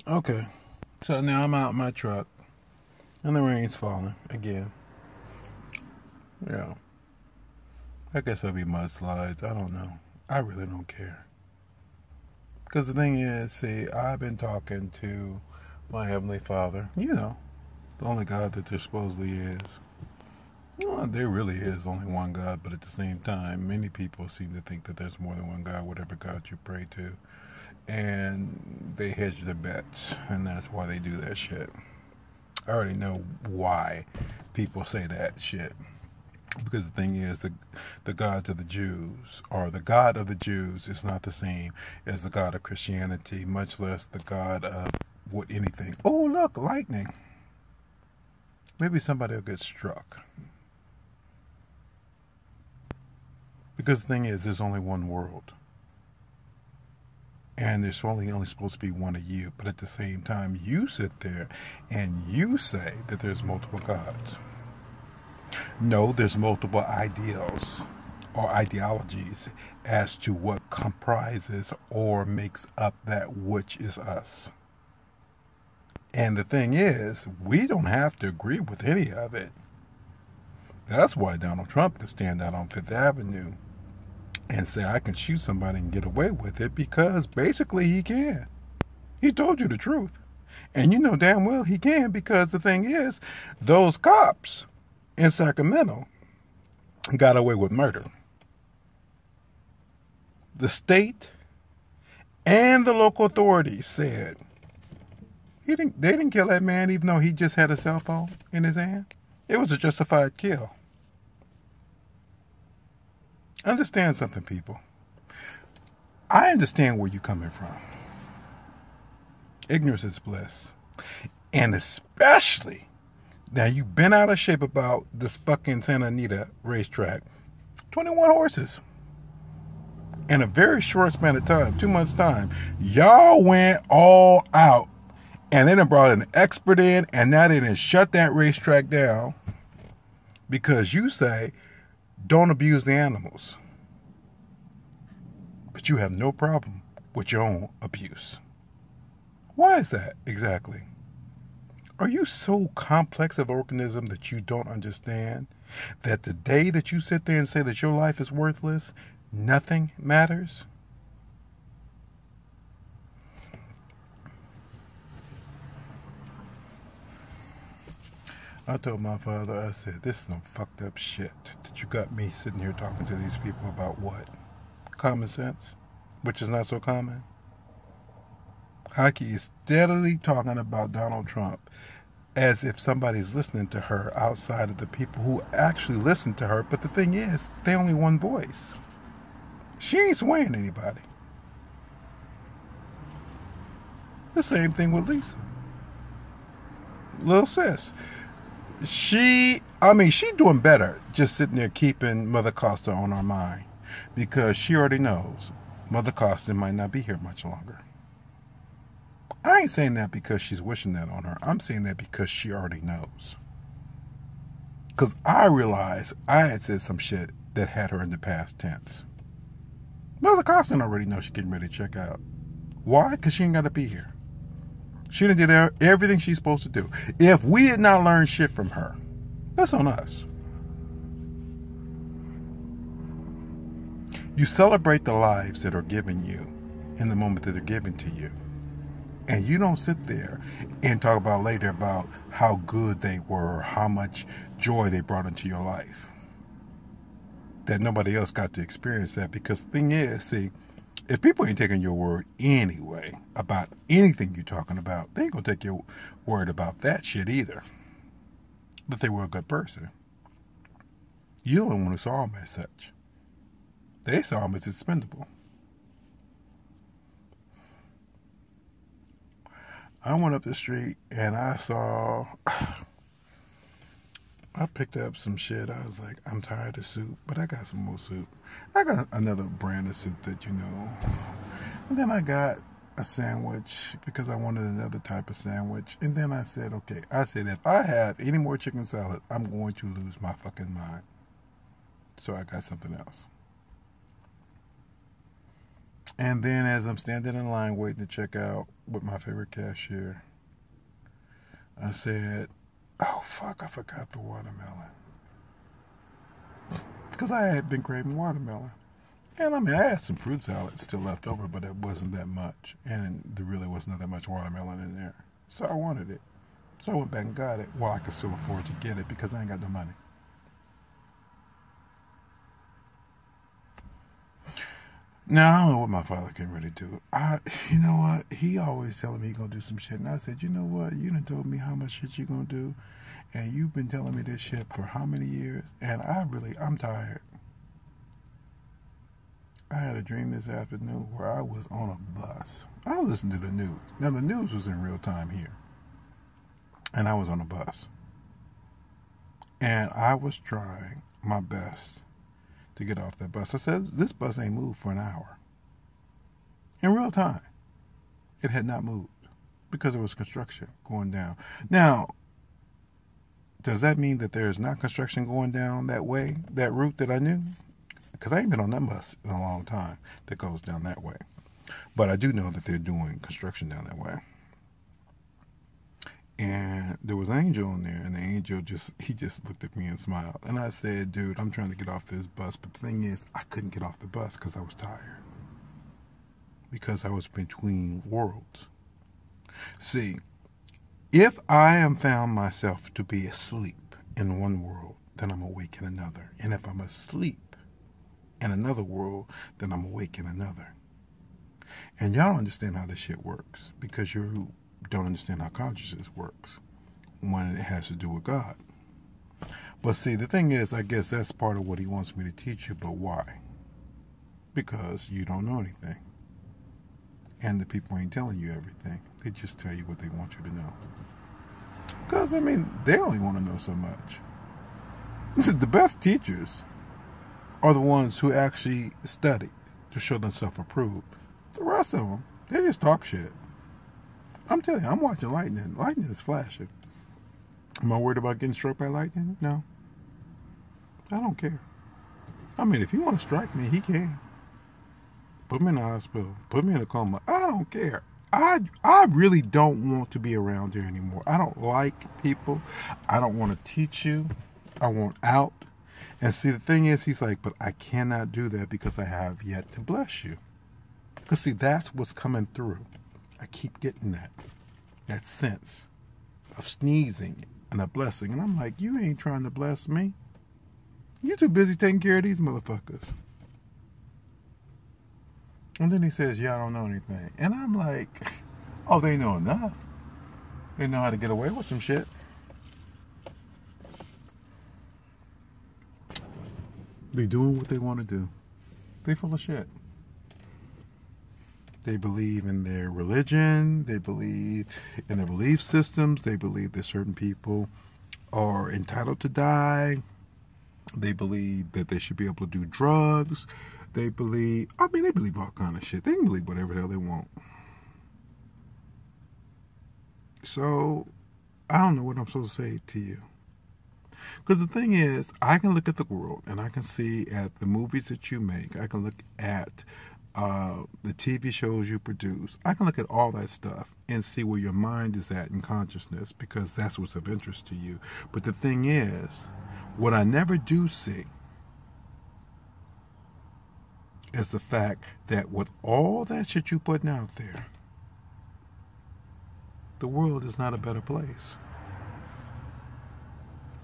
Okay, so now I'm out in my truck, and the rain's falling again. Yeah, I guess there'll be mudslides. I don't know. I really don't care. Because the thing is, see, I've been talking to my Heavenly Father, the only God that there supposedly is. Well, there really is only one God, but at the same time, many people seem to think that there's more than one God, whatever God you pray to. And they hedge their bets, and that's why they do that shit. I already know why people say that shit. Because the thing is, the gods of the Jews, or the God of the Jews, is not the same as the God of Christianity, much less the God of what anything. Oh, look, lightning. Maybe somebody will get struck. Because the thing is, there's only one world. And there's only supposed to be one of you. But at the same time, you sit there and you say that there's multiple gods. No, there's multiple ideals or ideologies as to what comprises or makes up that which is us. And the thing is, we don't have to agree with any of it. That's why Donald Trump can stand out on Fifth Avenue and say, I can shoot somebody and get away with it, because basically he can. He told you the truth. And you know damn well he can, because the thing is, those cops in Sacramento got away with murder. The state and the local authorities said they didn't kill that man even though he just had a cell phone in his hand. It was a justified kill. Understand something, people. I understand where you're coming from. Ignorance is bliss. And especially, now you've been out of shape about this fucking Santa Anita racetrack. 21 horses. In a very short span of time, 2 months' time, y'all went all out. And they done brought an expert in, and now they done shut that racetrack down because you say, don't abuse the animals. But you have no problem with your own abuse. Why is that exactly? Are you so complex of an organism that you don't understand that the day that you sit there and say that your life is worthless, nothing matters? I told my father, I said, this is some fucked up shit that you got me sitting here talking to these people about what? Common sense, which is not so common. Hockey is steadily talking about Donald Trump as if somebody's listening to her outside of the people who actually listen to her. But the thing is, they only one voice. She ain't swaying anybody. The same thing with Lisa. Little sis. She doing better just sitting there keeping Mother Costa on our mind, because she already knows Mother Costa might not be here much longer. I ain't saying that because she's wishing that on her. I'm saying that because she already knows. Because I realized I had said some shit that had her in the past tense. Mother Costa already knows she's getting ready to check out. Why? Because she ain't got to be here. She done did everything she's supposed to do. If we did not learn shit from her, that's on us. You celebrate the lives that are given you in the moment that they're given to you. And you don't sit there and talk about later about how good they were, how much joy they brought into your life. That nobody else got to experience that. Because the thing is, see, if people ain't taking your word anyway about anything you're talking about, they ain't gonna take your word about that shit either. That they were a good person. You don't want to saw them as such. They saw them as expendable. I went up the street and I picked up some shit. I was like, I'm tired of soup, but I got some more soup. I got another brand of soup that you know. And then I got a sandwich because I wanted another type of sandwich. And then I said, okay, if I have any more chicken salad, I'm going to lose my fucking mind. So I got something else. And then as I'm standing in line waiting to check out with my favorite cashier, I said, oh, fuck, I forgot the watermelon. Because I had been craving watermelon. And I mean, I had some fruit salad still left over, but it wasn't that much. And there really wasn't that much watermelon in there. So I wanted it. So I went back and got it. Well, I could still afford to get it because I ain't got no money. Now, I don't know what my father can really do. You know what? He always telling me he gonna do some shit. And I said, you know what? You done told me how much shit you gonna do. And you've been telling me this shit for how many years? And I'm tired. I had a dream this afternoon where I was on a bus. I was listening to the news. Now, the news was in real time here. And I was on a bus. And I was trying my best to get off that bus. I said, this bus ain't moved for an hour. In real time. It had not moved because there was construction going down. Now, does that mean that there's not construction going down that way, that route that I knew? Because I ain't been on that bus in a long time that goes down that way. But I do know that they're doing construction down that way. And there was an angel on there, and the angel just looked at me and smiled. And I said, dude, I'm trying to get off this bus. But the thing is, I couldn't get off the bus because I was tired. Because I was between worlds. See, if I am found myself to be asleep in one world, then I'm awake in another. And if I'm asleep in another world, then I'm awake in another. And y'all don't understand how this shit works because you don't understand how consciousness works when it has to do with God. But see, the thing is, I guess that's part of what he wants me to teach you, but why? Because you don't know anything. And the people ain't telling you everything. They just tell you what they want you to know. Because, I mean, they only want to know so much. The best teachers are the ones who actually study to show themselves approved. The rest of them, they just talk shit. I'm telling you, I'm watching lightning. Lightning is flashing. Am I worried about getting struck by lightning? No. I don't care. I mean, if he want to strike me, he can. Put me in the hospital. Put me in a coma. I don't care. I really don't want to be around here anymore. I don't like people. I don't want to teach you. I want out. And see, the thing is, he's like, but I cannot do that because I have yet to bless you. Because see, that's what's coming through. I keep getting that sense of sneezing and a blessing. And I'm like, you ain't trying to bless me. You're too busy taking care of these motherfuckers. And then he says, yeah, I don't know anything. And I'm like, oh, they know enough. They know how to get away with some shit. They doing what they want to do. They full of shit. They believe in their religion. They believe in their belief systems. They believe that certain people are entitled to die. They believe that they should be able to do drugs. They believe all kind of shit. They can believe whatever the hell they want. So, I don't know what I'm supposed to say to you. Because the thing is, I can look at the world and I can see at the movies that you make. I can look at the TV shows you produce. I can look at all that stuff and see where your mind is at in consciousness because that's what's of interest to you. But the thing is, what I never do see is the fact that with all that shit you putting out there, the world is not a better place.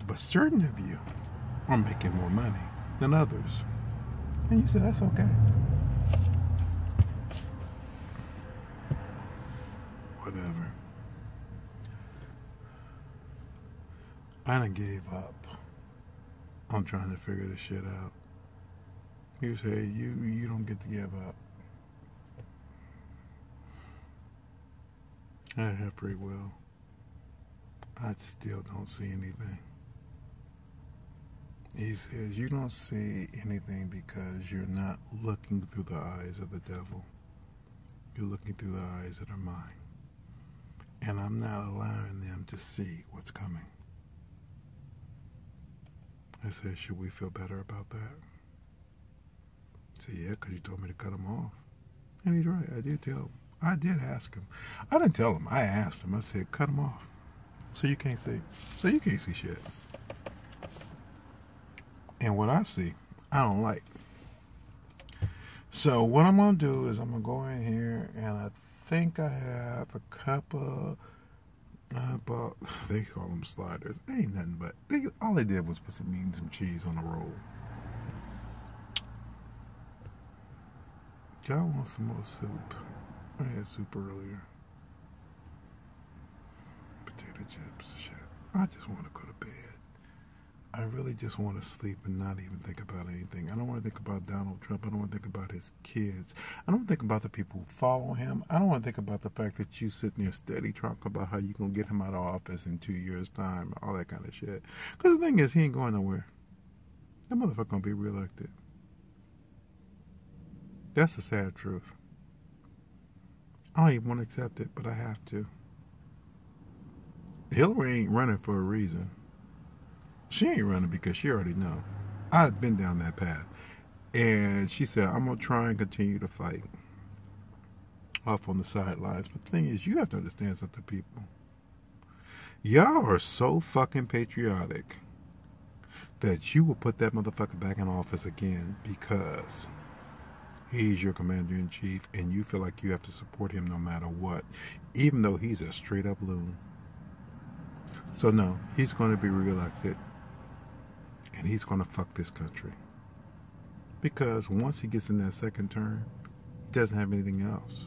But certain of you are making more money than others. And you say, that's okay. Whatever. I done gave up. I'm trying to figure this shit out. You say, you don't get to give up. I have free will. I still don't see anything. He says, you don't see anything because you're not looking through the eyes of the devil. You're looking through the eyes that are mine. And I'm not allowing them to see what's coming. I said, should we feel better about that? I said, yeah, because you told me to cut them off. And he's right. I did tell him. I did ask him. I didn't tell him. I asked him. I said, cut him off. So you can't see. So you can't see shit. And what I see, I don't like. So what I'm going to do is I'm going to go in here, and I think I have a couple, about, they call them sliders. They ain't nothing but, all they did was put some meat and some cheese on the roll. Y'all want some more soup? I had soup earlier. Potato chips, shit. I just want to go to bed. I really just want to sleep and not even think about anything. I don't want to think about Donald Trump. I don't want to think about his kids. I don't want to think about the people who follow him. I don't want to think about the fact that you sitting there steady talking about how you're going to get him out of office in 2 years' time, all that kind of shit. Because the thing is, he ain't going nowhere. That motherfucker going to be reelected. That's the sad truth. I don't even want to accept it, but I have to. Hillary ain't running for a reason. She ain't running because she already know. I've been down that path. And she said, I'm going to try and continue to fight off on the sidelines. But the thing is, you have to understand something, people. Y'all are so fucking patriotic that you will put that motherfucker back in office again because he's your commander-in-chief and you feel like you have to support him no matter what, even though he's a straight-up loon. So no, he's going to be reelected. And he's going to fuck this country. Because once he gets in that second term, he doesn't have anything else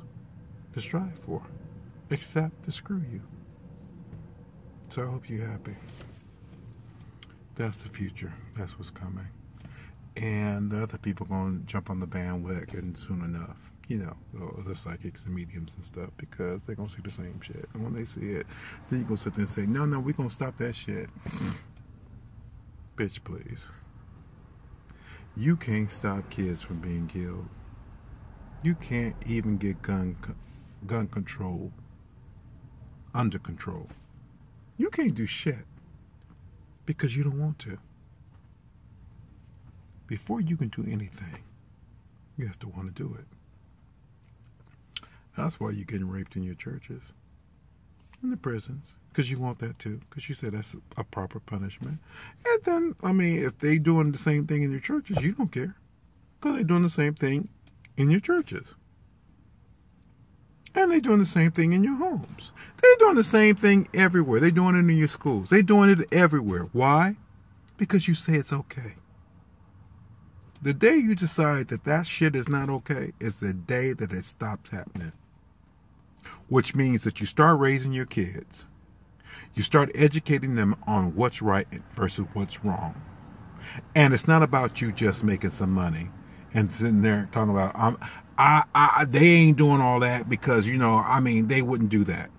to strive for. Except to screw you. So I hope you're happy. That's the future. That's what's coming. And the other people are going to jump on the bandwagon soon enough. You know, the psychics and mediums and stuff. Because they're going to see the same shit. And when they see it, then you're going to sit there and say, no, we're going to stop that shit. Bitch, please. You can't stop kids from being killed. You can't even get gun control under control. You can't do shit because you don't want to. Before you can do anything, you have to want to do it. That's why you're getting raped in your churches, in the prisons, because you want that too, because you said that's a proper punishment. And then, I mean, if they doing the same thing in your churches, you don't care, because they're doing the same thing in your churches. And they're doing the same thing in your homes. They're doing the same thing everywhere. They're doing it in your schools. They're doing it everywhere. Why? Because you say it's okay. The day you decide that that shit is not okay is the day that it stops happening. Which means that you start raising your kids. You start educating them on what's right versus what's wrong. And it's not about you just making some money and sitting there talking about, they ain't doing all that because, you know, I mean, they wouldn't do that.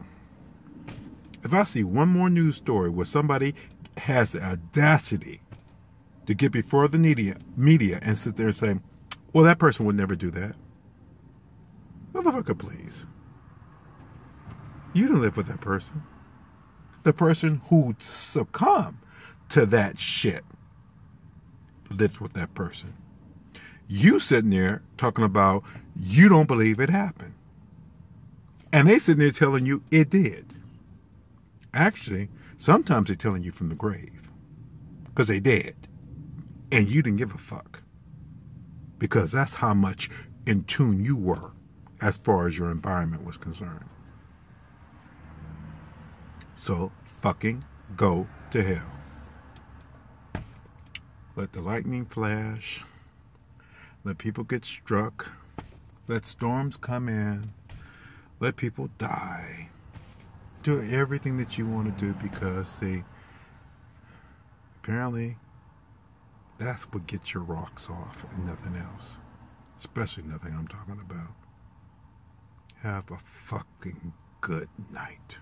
If I see one more news story where somebody has the audacity to get before the media and sit there and say, well, that person would never do that. Motherfucker, please. You don't live with that person. The person who succumbed to that shit lived with that person. You sitting there talking about you don't believe it happened. And they sitting there telling you it did. Actually, sometimes they're telling you from the grave. Because they did. And you didn't give a fuck. Because that's how much in tune you were as far as your environment was concerned. So, fucking go to hell. Let the lightning flash. Let people get struck. Let storms come in. Let people die. Do everything that you want to do because, see, apparently that's what gets your rocks off and nothing else. Especially nothing I'm talking about. Have a fucking good night.